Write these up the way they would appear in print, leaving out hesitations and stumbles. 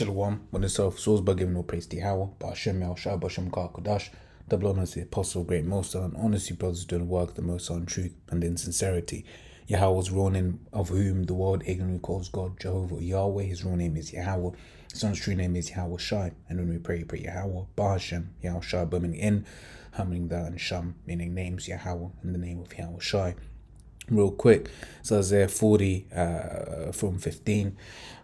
Shalom, when it's self souls by giving no praise to Yahweh, Ba'ashem Yahushua, Ba'ashem Kodash, double honors to the apostle of great Most High, and honors you brothers doing work the Most High in truth and in sincerity. Yahweh's real name, of whom the world ignorantly calls God Jehovah Yahweh. His real name is Yahweh. His son's true name is Yahweh Shai. And when we pray Yahweh, Ba'ashem Yahushua, meaning in, meaning that, and Sham, meaning names Yahweh, in the name of Yahweh Shai. Real quick, so Isaiah 40 from 15,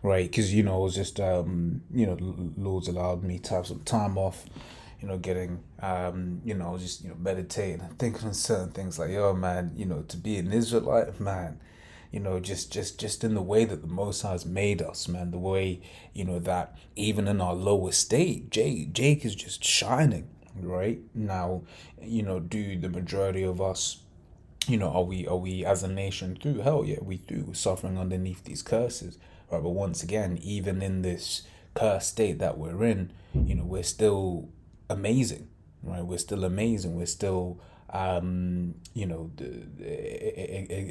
right? Because it was just Lord's allowed me to have some time off, getting just meditating and thinking on certain things like, yo man, to be an Israelite, man, just in the way that the Most High has made us, man, the way that even in our lower state, Jake is just shining right now. Do the majority of us, are we as a nation through? Hell yeah, we do. We're suffering underneath these curses, right? But once again, even in this cursed state that we're in, we're still amazing, right? We're still amazing. We're still,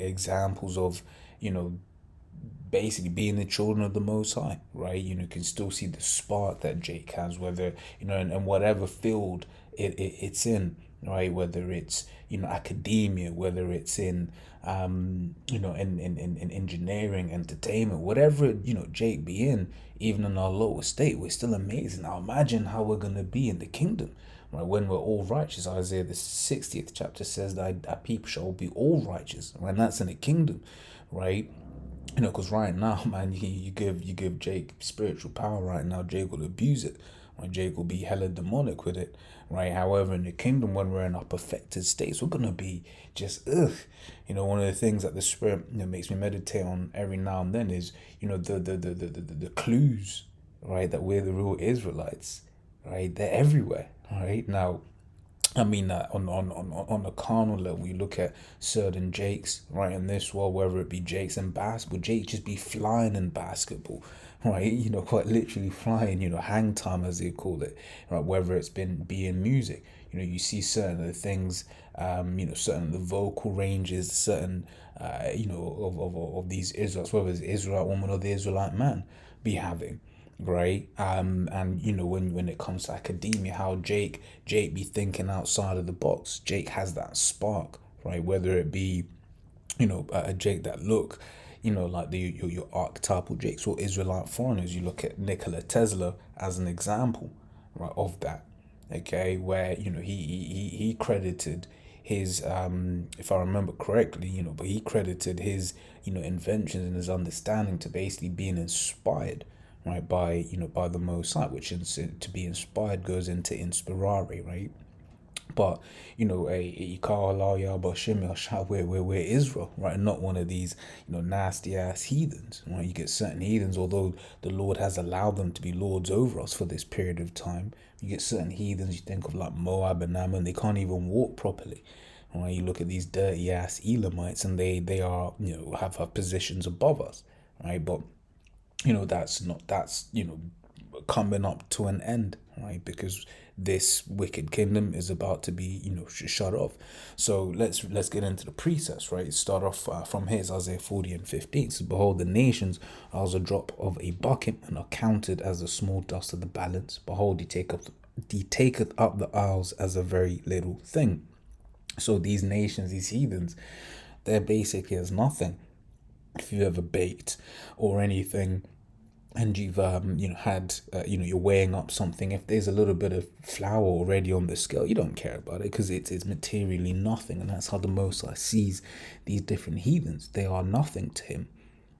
examples of, basically being the children of the Most High, right? You can still see the spark that Jake has, whether, and whatever field it's in, right? Whether it's, academia, whether it's in, in engineering, entertainment, whatever, Jake be in, even in our lower state, we're still amazing. Now imagine how we're going to be in the kingdom, right? When we're all righteous. Isaiah the 60th chapter says that our people shall be all righteous, right? And that's in the kingdom, right? Because right now, man, you give Jake spiritual power right now, Jake will abuse it. Right? Jake will be hella demonic with it, right? However, in the kingdom, when we're in our perfected states, we're gonna be just one of the things that the Spirit makes me meditate on every now and then is the clues, right? That we're the real Israelites, right? They're everywhere, right? Now, I mean, on a carnal level, you look at certain Jakes, right, in this world, whether it be Jakes in basketball, Jake just be flying in basketball, right, quite literally flying, hang time as they call it, right, whether it's be in music, you see certain of the things, certain of the vocal ranges, certain, of these Israelites, whether it's Israelite woman or the Israelite man, be having. Right, and when it comes to academia, how Jake be thinking outside of the box. Jake has that spark, right? Whether it be, a Jake that look, like your archetypal Jakes or Israelite foreigners. You look at Nikola Tesla as an example, right, of that. Okay, where he credited his if I remember correctly, but he credited his inventions and his understanding to basically being inspired, right, by by the Most High, which is to be inspired goes into inspirare, right? But we're Israel, right? Not one of these nasty ass heathens, right? You get certain heathens, although the Lord has allowed them to be lords over us for this period of time. You get certain heathens. You think of like Moab and Ammon, they can't even walk properly. Right? You look at these dirty ass Elamites, and they are have positions above us, right? But that's coming up to an end, right? Because this wicked kingdom is about to be shut off. So let's get into the precepts, right? Start off from here, Isaiah 40 and 15. So behold, the nations are as a drop of a bucket and are counted as the small dust of the balance. Behold, he taketh up the isles as a very little thing. So these nations, these heathens, they're basically as nothing. If you've ever baked or anything, and you've had you're weighing up something, if there's a little bit of flour already on the scale, you don't care about it because it's materially nothing. And that's how the Most High sees these different heathens. They are nothing to him,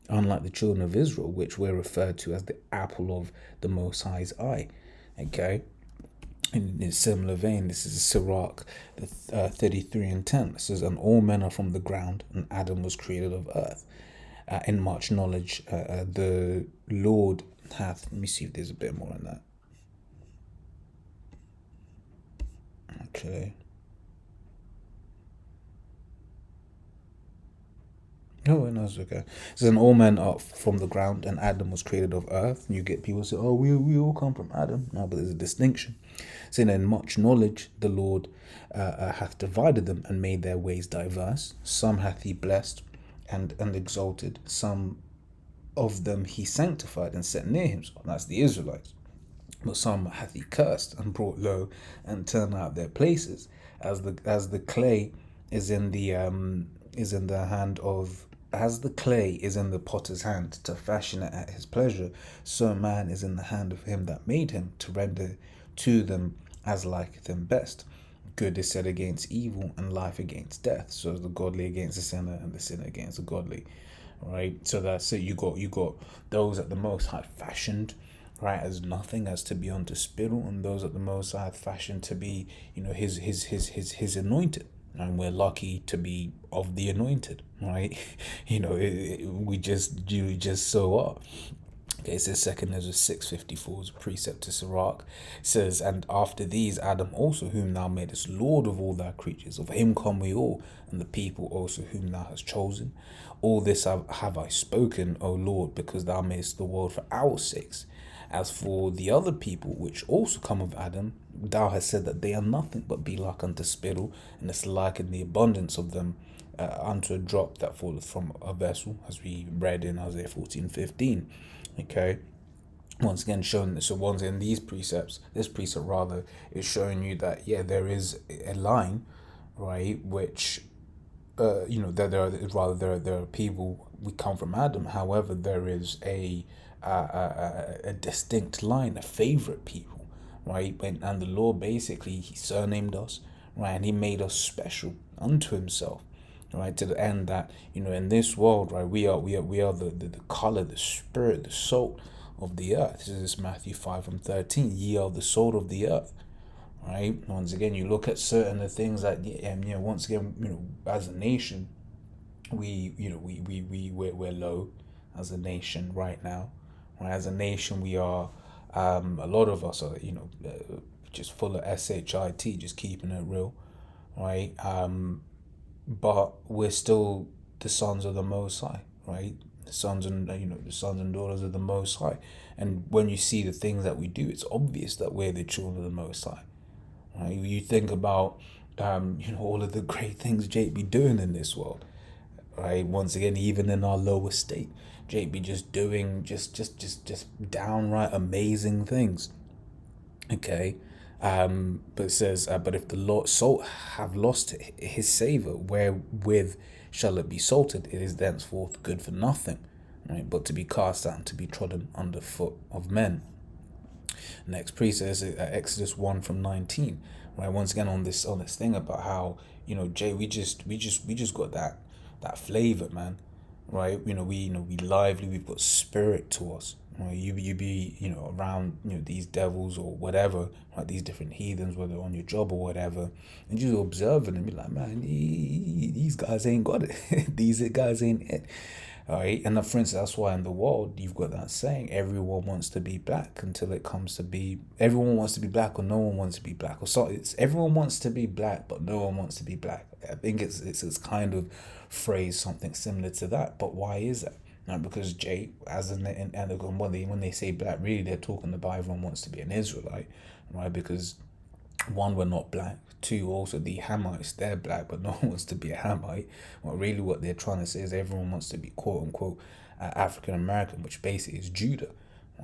unlike the children of Israel, which we're referred to as the apple of the Most High's eye. Okay, in a similar vein, this is Sirach 33 and 10. This says, and all men are from the ground, and Adam was created of earth. In much knowledge, the Lord hath. Let me see if there's a bit more on that. Okay. Oh, no, it's okay. So then all men are from the ground, and Adam was created of earth. You get people say, oh, we all come from Adam. No, but there's a distinction. So in much knowledge, the Lord hath divided them and made their ways diverse. Some hath he blessed and exalted, some of them he sanctified and set near himself. That's the Israelites. But some hath he cursed and brought low and turned out their places, as the clay is in the hand of as the clay is in the potter's hand to fashion it at his pleasure, so man is in the hand of him that made him to render to them as liketh him best. Good is said against evil, and life against death. So is the godly against the sinner, and the sinner against the godly. Right? So that's it. You got those that the Most High fashioned, right, as nothing, as to be unto spittle, and those that the Most High fashioned to be, his anointed. And we're lucky to be of the anointed, right? We just so are. Okay, it says 2 Ezra 6:54 is a precept to Sirach. It says, and after these Adam also, whom thou madest Lord of all thy creatures, of him come we all, and the people also whom thou hast chosen. All this have I spoken, O Lord, because thou madest the world for our sakes. As for the other people which also come of Adam, thou hast said that they are nothing but be like unto spittle, and it's like in the abundance of them unto a drop that falleth from a vessel, as we read in Isaiah 14:15. Okay, once again showing this. So once in these precepts, this precept rather is showing you that there is a line, right, which there are people, we come from Adam. However, there is a distinct line, a favorite people, right? And the Lord basically, he surnamed us, right, and he made us special unto himself, right, to the end that in this world, right, we are the color, the spirit, the salt of the earth. This is Matthew 5:13. Ye are the salt of the earth. Right. Once again, you look at certain things that once again, as a nation, we're low as a nation right now. Right. As a nation, we are a lot of us are just full of shit, just keeping it real, right? But we're still the sons of the Most High, right? The sons and daughters of the Most High. And when you see the things that we do, it's obvious that we're the children of the Most High. Right? You think about all of the great things Jake be doing in this world, right? Once again, even in our lower state, Jake be just doing just downright amazing things. Okay, but it says, but if the Lord salt have lost his savor, wherewith shall it be salted? It is thenceforth good for nothing, right? But to be cast out and to be trodden under foot of men. Next precept is Exodus 1:19, right? Once again on this thing about how Jay, we just got that flavor, man, right? We lively, we've got spirit to us. You be around these devils or whatever, right? These different heathens, whether on your job or whatever, and you observe them and be like, man, these guys ain't got it. These guys ain't it. All right, and for instance, that's why in the world you've got that saying: everyone wants to be black until it comes to be everyone wants to be black, or no one wants to be black, or so it's everyone wants to be black, but no one wants to be black. I think it's kind of phrase something similar to that. But why is that? Now, because Jay, as when they say black, really they're talking about everyone wants to be an Israelite, right? Because one, we're not black. Two, also the Hamites, they're black, but no one wants to be a Hamite. Well, really what they're trying to say is everyone wants to be quote unquote African American, which basically is Judah,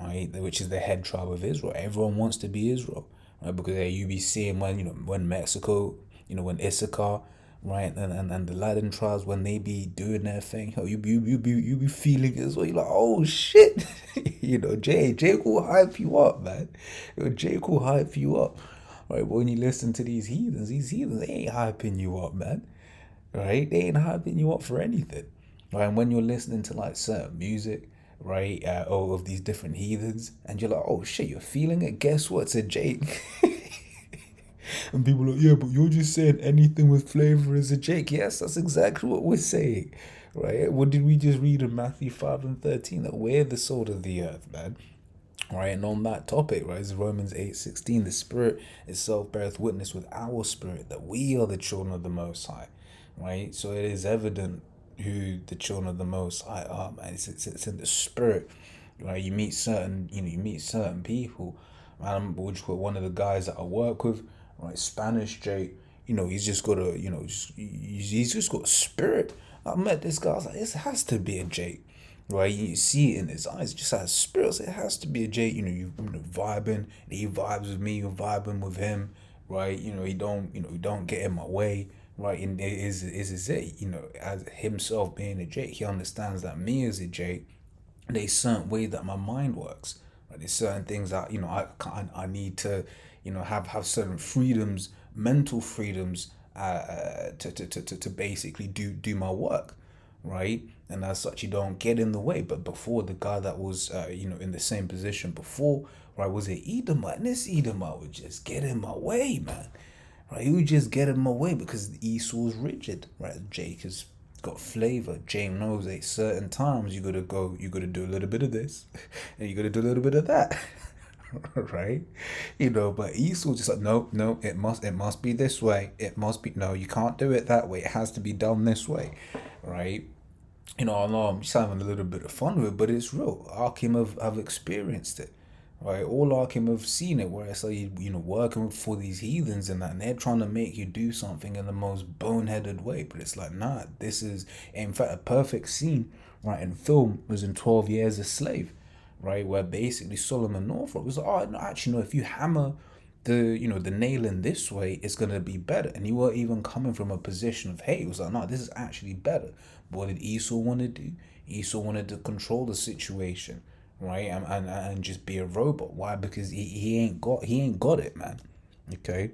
right? Which is the head tribe of Israel. Everyone wants to be Israel, right? Because you be seeing when Mexico, when Issachar, right, and the Latin tribes, when they be doing their thing, you be feeling it as well. You're like, oh shit, Jake will hype you up, man. Jake will hype you up. Right, but when you listen to these heathens, they ain't hyping you up, man. Right? They ain't hyping you up for anything. Right? And when you're listening to like certain music, right, all of these different heathens, and you're like, oh shit, you're feeling it? Guess what? It's a Jake. And people are like, yeah, but you're just saying anything with flavor is a Jake. Yes, that's exactly what we're saying. Right? What did we just read in Matthew 5:13? That we're the salt of the earth, man. Right, and on that topic, right, is Romans 8:16. The Spirit itself beareth witness with our spirit that we are the children of the Most High. Right, so it is evident who the children of the Most High are, man. It's in the spirit. Right, you meet certain people. Man, one of the guys that I work with, right, Spanish Jake. He's just got he's just got a spirit. I met this guy. I was like, this has to be a Jake. right? You see it in his eyes, it just has spirits. It has to be a Jake. You vibing. He vibes with me. You're vibing with him, right? He don't get in my way, right? And it is it. As himself being a Jake, he understands that me as a Jake. There's certain way that my mind works. Right? There's certain things that I need to have certain freedoms, mental freedoms, to basically do my work, right? And as such, you don't get in the way. But before, the guy that was in the same position before, right, was it Edomite? And this Edomite would just get in my way, man. Right, he would just get in my way because Esau's rigid, right? Jake has got flavor. Jake knows at certain times you gotta do a little bit of this, and you gotta do a little bit of that. Right? But Esau just like, no, no, it must be this way. It must be, no, you can't do it that way. It has to be done this way, right? I know I'm just having a little bit of fun with it, but it's real. Akim have experienced it, right? All Akim have seen it, where it's like working for these heathens and that, and they're trying to make you do something in the most boneheaded way. But it's like, nah, this is, in fact, a perfect scene, right? In film was in 12 Years a Slave, right? Where basically Solomon Northrop was like, oh, no, actually, no, if you hammer the nail in this way, it's gonna be better. And you weren't even coming from a position of hate. It was like, no, this is actually better. But what did Esau want to do? Esau wanted to control the situation, right? And just be a robot. Why? Because he ain't got it, man. Okay.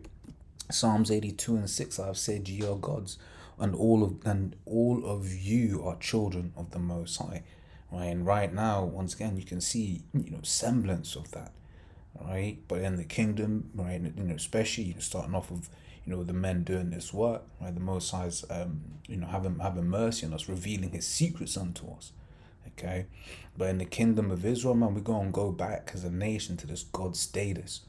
Psalms 82:6, I've said ye are gods, and all of you are children of the Most High. Right? And right now, once again, you can see semblance of that, right? But in the kingdom, right, especially starting off with the men doing this work, right? The Most High's having mercy on us, revealing His secrets unto us. Okay, but in the kingdom of Israel, man, we're gonna go back as a nation to this God status,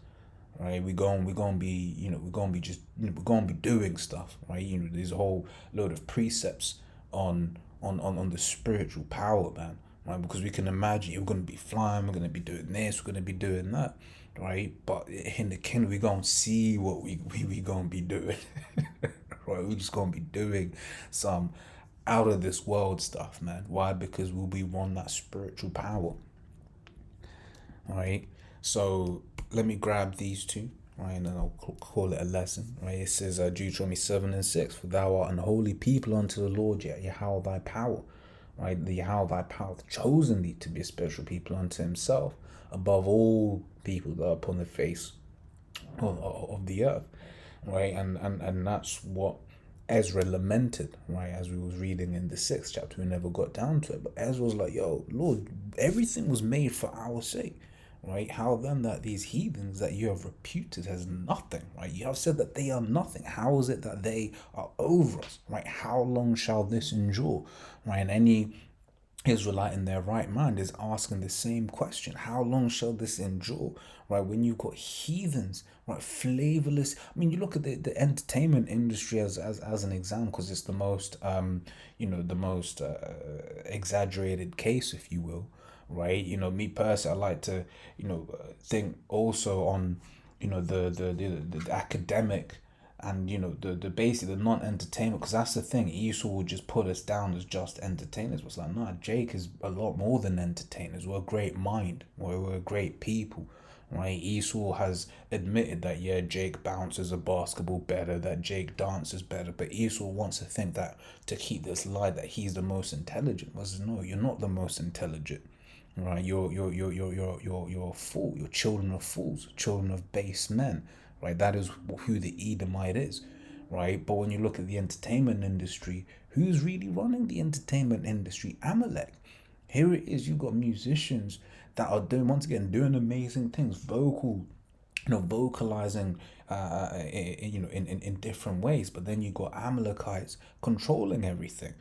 right? We're gonna be we're gonna be just we're gonna be doing stuff, right? There's a whole load of precepts on the spiritual power, man, right? Because we can imagine we're gonna be flying, we're gonna be doing this, we're gonna be doing that, right? But in the kingdom, we gonna see what we gonna be doing, right? We just gonna be doing some out of this world stuff, man. Why? Because we'll be one that spiritual power, right? So let me grab these two, right, and then I'll call it a lesson, right? It says Deuteronomy 7:6, for thou art an holy people unto the Lord, yet Yahweh thy power, right? The Yahweh thy power hath chosen thee to be a special people unto himself above all people that are upon the face of the earth, right? And that's what Ezra lamented, right? As we was reading in the 6th chapter, we never got down to it, but Ezra was like, yo, Lord, everything was made for our sake, right? How then that these heathens that you have reputed as nothing, right? You have said that they are nothing. How is it that they are over us, right? How long shall this endure, right? And any Israelite in their right mind is asking the same question. How long shall this endure? Right? When you've got heathens, right, flavorless. I mean, you look at the entertainment industry as an example, because it's the most the most exaggerated case, if you will, right? Me personally, I like to think also on the academic and the basic, the non-entertainment, because that's the thing. Esau will just put us down as just entertainers. It's like, no, Jake is a lot more than entertainers. We're a great mind. We're a great people, right? Esau has admitted that, yeah, Jake bounces a basketball better, that Jake dances better, but Esau wants to think that, to keep this lie that he's the most intelligent. Was no, you're not the most intelligent, right? You're a fool. You're children of fools, children of base men, right? That is who the Edomite is, right? But when you look at the entertainment industry, who's really running the entertainment industry? Amalek. Here it is. You've got musicians that are doing, once again, doing amazing things, vocalizing, in different ways. But then you got Amalekites controlling everything,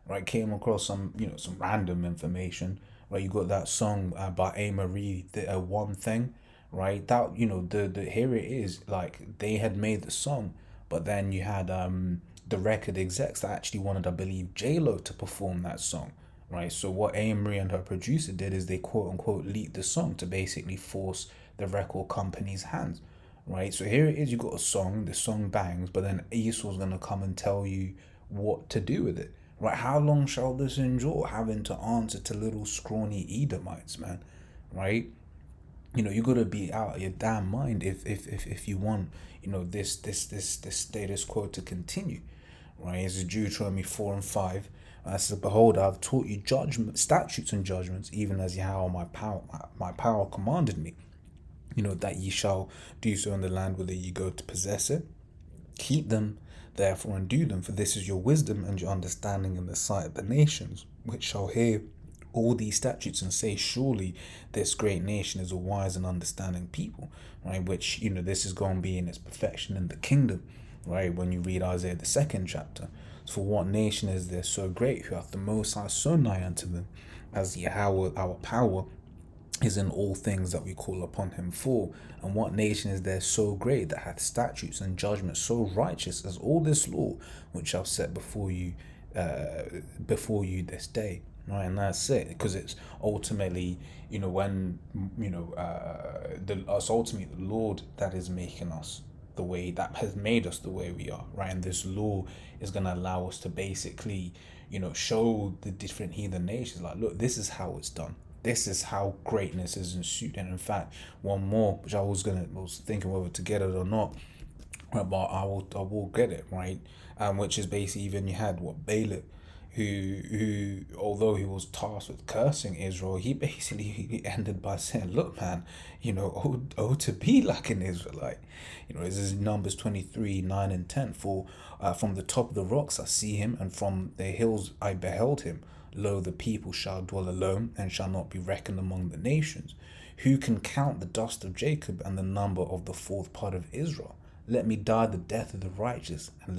right? Came across some random information, right? You got that song by A. Marie, the One Thing, right? That the here it is, like they had made the song, but then you had the record execs that actually wanted, I believe, J-Lo to perform that song, right? So what A. Marie and her producer did is they quote unquote leaked the song to basically force the record company's hands, right? So here it is, you got a song, the song bangs, but then Esau's gonna come and tell you what to do with it, Right? How long shall this endure? Having to answer to little scrawny Edomites, man. Right? You gotta be out of your damn mind if you want, this status quo to continue. Right? It's Deuteronomy 4:5. I said, behold, I've taught you judgment, statutes and judgments, even as Yahweh my power commanded me. That ye shall do so in the land whither ye go to possess it. Keep them, therefore, and do them, for this is your wisdom and your understanding in the sight of the nations, which shall hear all these statutes and say, surely this great nation is a wise and understanding people, right? Which, this is going to be in its perfection in the kingdom, right? When you read Isaiah, the 2nd chapter. For what nation is there so great, who hath the Most High so nigh unto them, as Yahweh our power is in all things that we call upon him for? And what nation is there so great that hath statutes and judgments so righteous as all this law which I've set before you this day? Right? And that's it, because it's ultimately, when it's ultimately the Lord that is making us the way, that has made us the way we are, right? And this law is going to allow us to basically, show the different heathen nations, like, look, this is how it's done. This is how greatness is ensued. And in fact, one more, which I was thinking whether to get it or not, but I will get it, right. Which is basically, even you had Balak, who although he was tasked with cursing Israel, he ended by saying, look, man, to be like an Israelite. This is Numbers 23:9 and 10. For from the top of the rocks I see him, and from the hills I beheld him. Lo, the people shall dwell alone, and shall not be reckoned among the nations. Who can count the dust of Jacob, and the number of the fourth part of Israel? Let me die the death of the righteous, and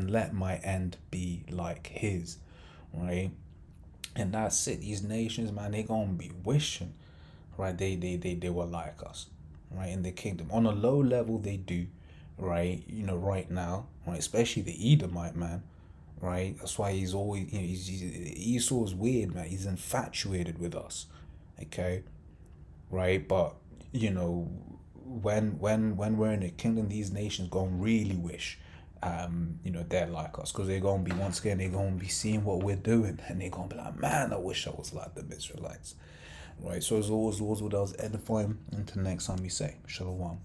let my end be like his. Right? And that's it. These nations, man, they gonna be wishing, right? They were like us, right? In the kingdom. On a low level, they do, right? Right now, right? Especially the Edomite man, right? That's why he's always, Esau's weird, man. He's infatuated with us, okay, right? But when we're in the kingdom, these nations gonna really wish, they're like us, because they're gonna be, once again, they're gonna be seeing what we're doing, and they're gonna be like, man, I wish I was like the Israelites, right? So as always, Lord, what I was edifying. Until next time, we say, Shalom.